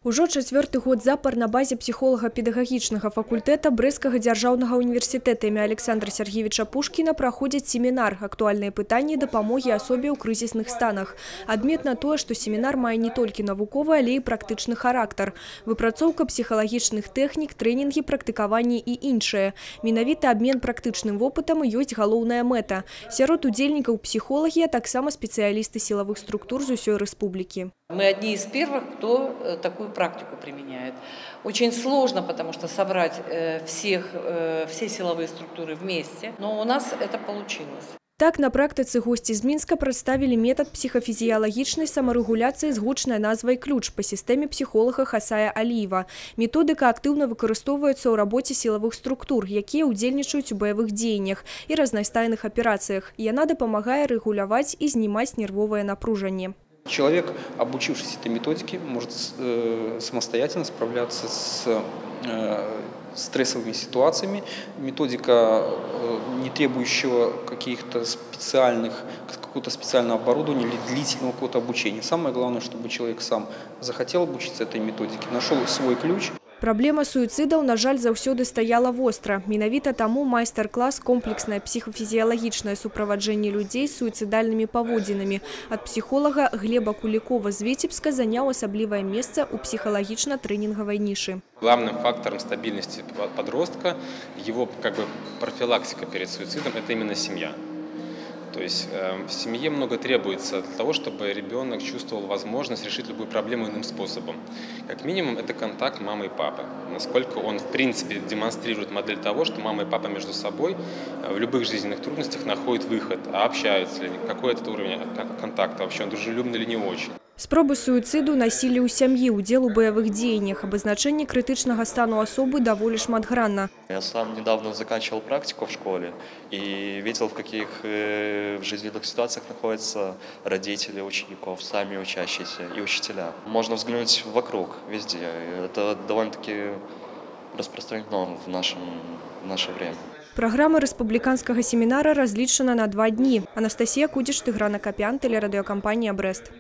Ужо чацвёрты год запар на базе псіхолага-педагагічнага факультэта Брэсцкага дзяржаўнага універсітэта імя Александра Сергеевича Пушкіна праходзіць семінар «Актуальныя пытанні дапамогі асобе ў крызісных станах». Адметна тое, што семінар мае не толькі навуковы, але і практычны характар. Выпрацоўка псіхалагічных тэхнік, трэнінгі, практыкаванні і іншае. Менавіта абмен практычным вопытам ёсць галоўная мэта. Сярод удзельнікаў псіхолагі, а таксама спецыялісты сілавых структур з усёй рэспублікі. Мы одни из первых, кто такую практику применяет. Очень сложно, потому что собрать все силовые структуры вместе, но у нас это получилось. Так, на практыцы гости з Мінска прадставілі метад псіхафізіялагічнай самарэгуляцыі з гучнай назвай «Ключ» па сістэме псіхолага Хасая Аліева. Методыка актыўна выкарыстоўваецца ў рабоце сілавых структур, якія ўдзельнічаюць у баявых дзеяннях і разнастайных аперацыях. Яна дапамагае рэгуляваць і знімаць нервовае напружанне. Человек, обучившись этой методике, может самостоятельно справляться с стрессовыми ситуациями. Методика, не требующего какого-то специального оборудования или длительного какого-то обучения. Самое главное, чтобы человек сам захотел обучиться этой методике, нашел свой ключ. Праблема суіцыдаў, на жаль, заўсёды стаяла востра. Менавіта таму майстар-клас «Комплекснае псіхафізіялагічнае суправаджэнне людзей з суіцыдальнымі паводзінамі» ад псіхолага Глеба Кулікова з Віцебска заняў асаблівае месца ў псіхалагічна-тренингавай нішы. Главным фактором стабильности подростка, его профилактика перед суицидом – это именно семья. То есть в семье много требуется для того, чтобы ребенок чувствовал возможность решить любую проблему иным способом. Как минимум, это контакт мамы и папы. Насколько он, в принципе, демонстрирует модель того, что мама и папа между собой в любых жизненных трудностях находят выход, а общаются ли, какой этот уровень контакта, вообще он дружелюбный или не очень. Спробы суіцыду, насілле ў сям'і, удзел у баявых дзеяннях, абазначэнне крытычнага стану асобы даволі шматгранна. Я сам недавно заканчивал практику в школе и видел, в каких жизненных ситуациях находятся родители учеников, сами учащиеся и учителя. Можно взглянуть вокруг, везде. Это довольно-таки распространено в наше время. Программа рэспубліканскага семінара разлічана на 2 дні. Анастасія Кудзіш, Тыгран Акапян, тэлерадыёкампанія «Брэст».